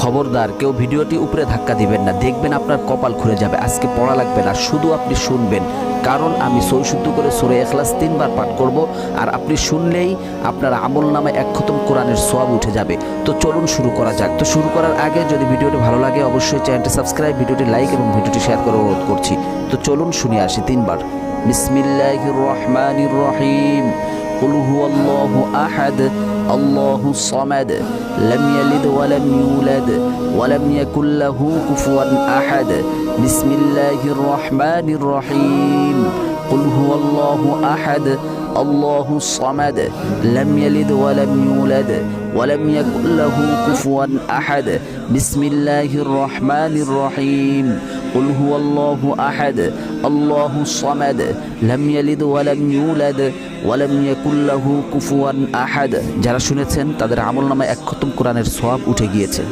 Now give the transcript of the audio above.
খবরদার কেউ ভিডিওটি উপরে ধাক্কা দিবেন না, দেখবেন আপনার কপাল খুলে যাবে। আজকে পড়া লাগবে না, শুধু আপনি শুনবেন, কারণ আমি সই শুদ্ধ করে সূরা ইখলাস 3 বার পাঠ করব, আর আপনি শুনলেই আপনার আমল নামায় 1 খতম কোরআনের সওয়াব উঠে যাবে। তো চলুন শুরু করা যাক। তো শুরু করার আগে যদি ভিডিওটি ভালো লাগে অবশ্যই চ্যানেলটি সাবস্ক্রাইব, ভিডিওটি লাইক এবং ভিডিওটি শেয়ার করার অনুরোধ করছি। তো চলুন শুনে আসি 3 বার। বিসমিল্লাহির রহমানির রহিম। কুল হুয়াল্লাহু আহাদ আল্লাহুস সামাদ লাম ইয়ালিদ ওয়া লাম ইউলাদ ওয়া লাম ইয়াকুল লাহু কুফুয়ান আহাদ। বিসমিল্লাহির রহমানির রহিম। কুল হুয়াল্লাহু আহাদ আল্লাহুস সামাদ লাম ইয়ালিদ ওয়া লাম ইউলাদ ওয়া লাম ইয়াকুল লাহু কুফুয়ান আহাদ। বিসমিল্লাহির রহমানির রহিম। কুল হুয়াল্লাহু আহাদ আল্লাহুস সামাদ লাম ইয়ালিদ ওয়া লাম ইউলাদ ওয়া লাম ইয়াকুল লাহু কুফুয়ান আহাদ। যারা শুনেছেন তাদের আমলনামায় 1 খতম কোরআনের সওয়াব উঠে গিয়েছে।